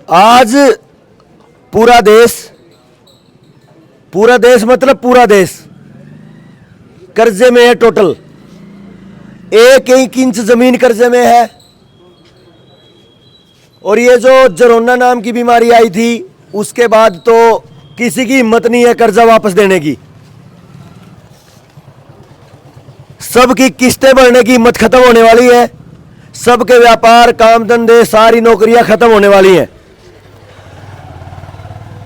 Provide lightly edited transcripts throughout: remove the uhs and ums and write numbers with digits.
आज पूरा देश मतलब पूरा देश कर्जे में है। टोटल 1-1 इंच जमीन कर्जे में है। और ये जो जरोना नाम की बीमारी आई थी उसके बाद तो किसी की हिम्मत नहीं है कर्जा वापस देने की। सबकी किस्तें भरने की हिम्मत खत्म होने वाली है। सबके व्यापार काम धंधे सारी नौकरियां खत्म होने वाली हैं।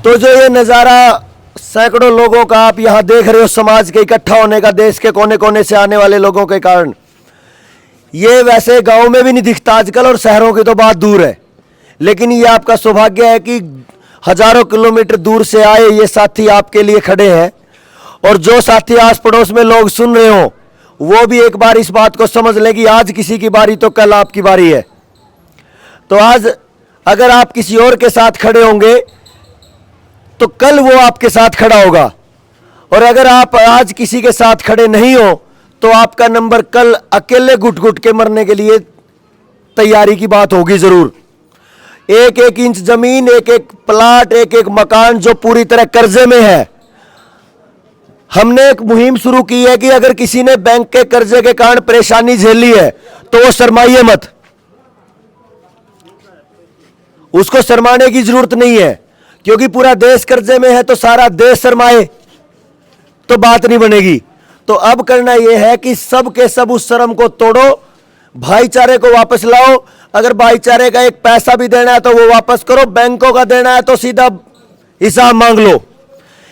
तो जो ये नज़ारा सैकड़ों लोगों का आप यहां देख रहे हो, समाज के इकट्ठा होने का, देश के कोने कोने से आने वाले लोगों के कारण, ये वैसे गांव में भी नहीं दिखता आजकल और शहरों की तो बात दूर है। लेकिन ये आपका सौभाग्य है कि हजारों किलोमीटर दूर से आए ये साथी आपके लिए खड़े हैं। और जो साथी आस पड़ोस में लोग सुन रहे हो वो भी एक बार इस बात को समझ लें कि आज किसी की बारी तो कल आपकी बारी है। तो आज अगर आप किसी और के साथ खड़े होंगे तो कल वो आपके साथ खड़ा होगा। और अगर आप आज किसी के साथ खड़े नहीं हो तो आपका नंबर कल अकेले घुट घुट के मरने के लिए तैयारी की बात होगी जरूर। 1-1 इंच जमीन, 1-1 प्लाट, 1-1 मकान जो पूरी तरह कर्जे में है। हमने एक मुहिम शुरू की है कि अगर किसी ने बैंक के कर्जे के कारण परेशानी झेली है तो वो शर्माइए मत। उसको शर्माने की जरूरत नहीं है, क्योंकि पूरा देश कर्जे में है तो सारा देश शर्माए तो बात नहीं बनेगी। तो अब करना यह है कि सब के सब उस शर्म को तोड़ो, भाईचारे को वापस लाओ। अगर भाईचारे का एक पैसा भी देना है तो वो वापस करो, बैंकों का देना है तो सीधा हिसाब मांग लो।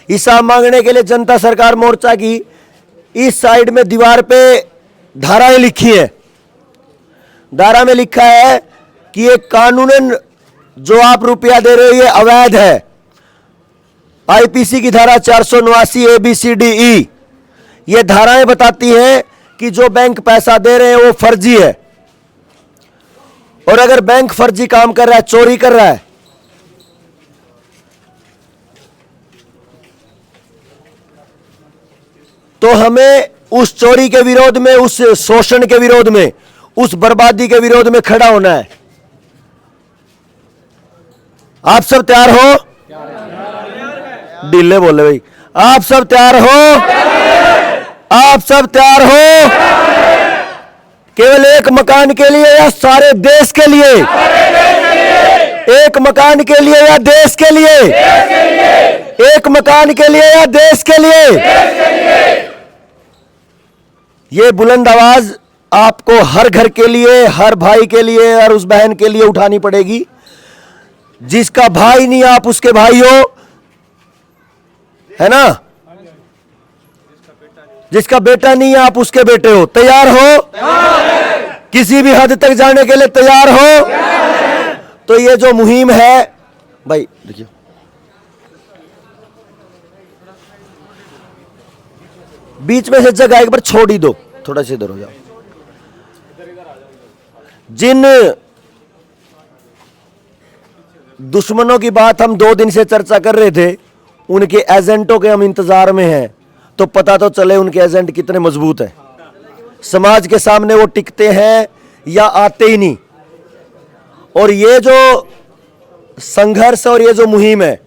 हिसाब मांगने के लिए जनता सरकार मोर्चा की इस साइड में दीवार पे धाराएं लिखी है। धारा में लिखा है कि ये कानूनन जो आप रुपया दे रहे हो ये अवैध है। आईपीसी की धारा 489 ABCDE ये धाराएं बताती हैं कि जो बैंक पैसा दे रहे हैं वो फर्जी है। और अगर बैंक फर्जी काम कर रहा है, चोरी कर रहा है, तो हमें उस चोरी के विरोध में, उस शोषण के विरोध में, उस बर्बादी के विरोध में खड़ा होना है। आप सब तैयार हो? ढीले बोले भाई। आप सब तैयार हो? आप सब तैयार हो? केवल एक मकान के लिए या सारे देश के लिए? एक मकान के लिए या देश के लिए? एक मकान के लिए या देश के लिए? ये बुलंद आवाज आपको हर घर के लिए, हर भाई के लिए और उस बहन के लिए उठानी पड़ेगी। जिसका भाई नहीं आप उसके भाई हो, है ना? जिसका बेटा नहीं आप उसके बेटे हो। तैयार हो? किसी भी हद तक जाने के लिए तैयार हो? तो ये जो मुहिम है भाई, देखिए बीच में से जगह एक बार छोड़ ही दो, थोड़ा सा इधर हो जाओ। जिन दुश्मनों की बात हम 2 दिन से चर्चा कर रहे थे, उनके एजेंटों के हम इंतजार में हैं। तो पता तो चले उनके एजेंट कितने मजबूत हैं। समाज के सामने वो टिकते हैं या आते ही नहीं। और ये जो संघर्ष और ये जो मुहिम है,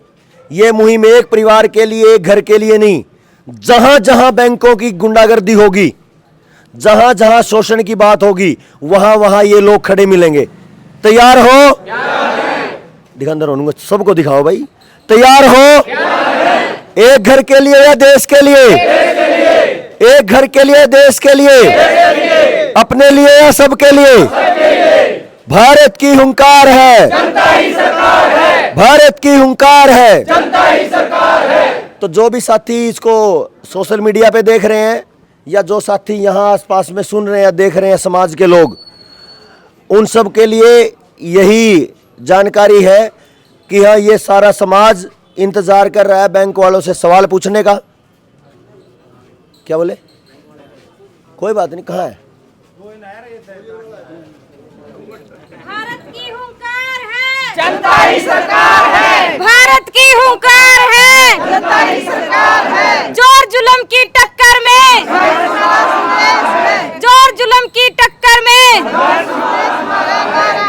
ये मुहिम एक परिवार के लिए, एक घर के लिए नहीं। जहां जहां बैंकों की गुंडागर्दी होगी, जहां जहां शोषण की बात होगी, वहां वहां ये लोग खड़े मिलेंगे। तैयार हो? दिखांदर होंगे, सबको दिखाओ भाई। तैयार हो? एक घर के लिए या देश के लिए? एक घर के लिए, देश के लिए? अपने लिए या सबके लिए? भारत की हुंकार है, जनता ही सरकार है। भारत की हुंकार है, जनता ही सरकार है। तो जो भी साथी इसको सोशल मीडिया पे देख रहे हैं या जो साथी यहाँ आसपास में सुन रहे हैं, देख रहे हैं, समाज के लोग, उन सब के लिए यही जानकारी है कि हाँ, ये सारा समाज इंतजार कर रहा है बैंक वालों से सवाल पूछने का। क्या बोले? कोई बात नहीं, कहाँ है? भारत की हुंकार है, जनता ही सरकार है। भारत की हुंकार है, जनता ही सरकार है। जोर जुल्म की टक्कर में, जोर जुल्म की टक्कर में,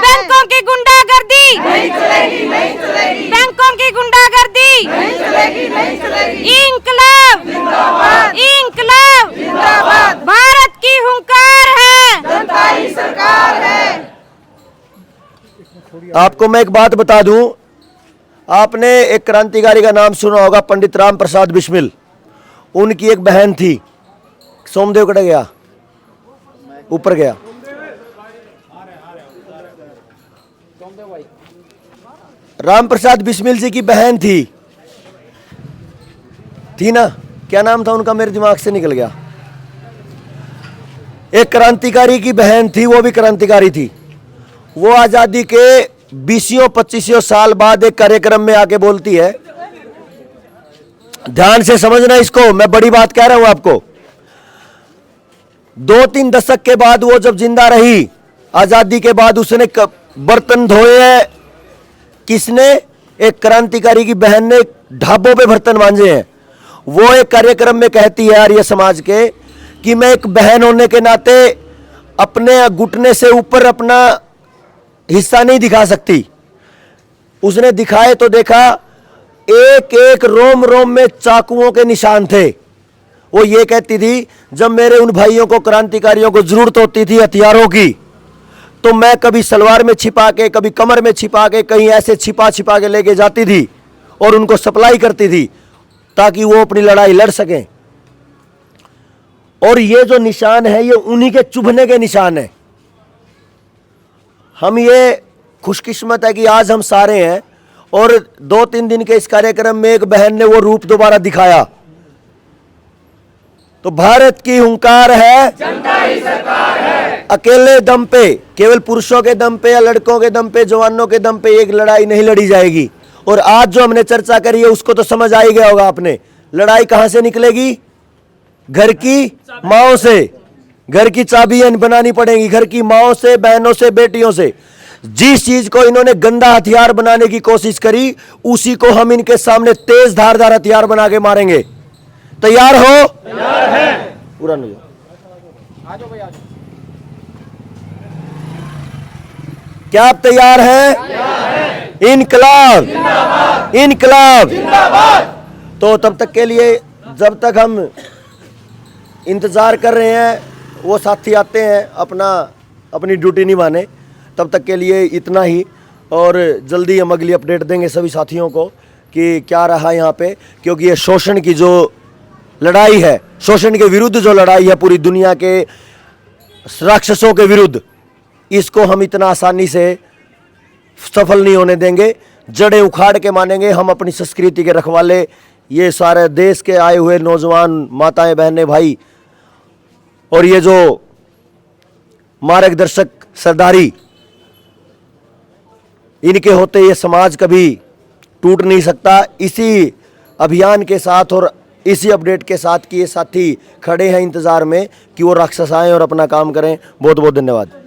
बैंकों की गुंडागर्दी नहीं चलेगी, नहीं चलेगी। मैं एक बात बता दूं, आपने एक क्रांतिकारी का नाम सुना होगा, पंडित राम प्रसाद बिस्मिल। उनकी एक बहन थी, सोमदेव कड़ा गया, ऊपर गया, राम प्रसाद बिस्मिल जी की बहन थी ना, क्या नाम था उनका, मेरे दिमाग से निकल गया। एक क्रांतिकारी की बहन थी, वो भी क्रांतिकारी थी। वो आजादी के 20-25 साल बाद एक कार्यक्रम में आके बोलती है, ध्यान से समझना इसको, मैं बड़ी बात कह रहा हूं आपको। 2-3 दशक के बाद वो जब जिंदा रही, आजादी के बाद, उसने बर्तन धोए हैं। किसने? एक क्रांतिकारी की बहन ने ढाबों पे बर्तन मांजे हैं। वो एक कार्यक्रम में कहती है आर्य समाज के कि मैं एक बहन होने के नाते अपने घुटने से ऊपर अपना हिस्सा नहीं दिखा सकती। उसने दिखाए तो देखा एक एक रोम रोम में चाकुओं के निशान थे। वो ये कहती थी, जब मेरे उन भाइयों को, क्रांतिकारियों को जरूरत होती थी हथियारों की, तो मैं कभी सलवार में छिपा के, कभी कमर में छिपा के, कहीं ऐसे छिपा छिपा के लेके जाती थी और उनको सप्लाई करती थी ताकि वो अपनी लड़ाई लड़ सकें। और ये जो निशान है, ये उन्हीं के चुभने के निशान है। हम ये खुशकिस्मत है कि आज हम सारे हैं। और 2-3 दिन के इस कार्यक्रम में एक बहन ने वो रूप दोबारा दिखाया। तो भारत की हुंकार है, जनता ही सरकार है। अकेले दम पे, केवल पुरुषों के दम पे या लड़कों के दम पे, जवानों के दम पे एक लड़ाई नहीं लड़ी जाएगी। और आज जो हमने चर्चा करी है उसको तो समझ आ ही गया होगा आपने। लड़ाई कहां से निकलेगी? घर की माओं से। घर की चाबियां बनानी पड़ेगी, घर की माओं से, बहनों से, बेटियों से। जिस चीज को इन्होंने गंदा हथियार बनाने की कोशिश करी, उसी को हम इनके सामने तेज धारदार हथियार बना के मारेंगे। तैयार हो? तैयार है। पूरा नहीं। क्या आप तैयार हैं? इनकलाब, इनकलाब। तो तब तक के लिए, जब तक हम इंतजार कर रहे हैं वो साथी आते हैं अपनी ड्यूटी निभाने, तब तक के लिए इतना ही। और जल्दी हम अगली अपडेट देंगे सभी साथियों को कि क्या रहा यहाँ पे, क्योंकि ये शोषण की जो लड़ाई है, शोषण के विरुद्ध जो लड़ाई है पूरी दुनिया के राक्षसों के विरुद्ध, इसको हम इतना आसानी से सफल नहीं होने देंगे। जड़ें उखाड़ के मानेंगे। हम अपनी संस्कृति के रखवाले, ये सारे देश के आए हुए नौजवान, माताएं, बहनें, भाई, और ये जो मार्गदर्शक सरदारी, इनके होते ये समाज कभी टूट नहीं सकता। इसी अभियान के साथ और इसी अपडेट के साथ कि ये साथी खड़े हैं इंतजार में कि वो राक्षस आएं और अपना काम करें। बहुत बहुत धन्यवाद।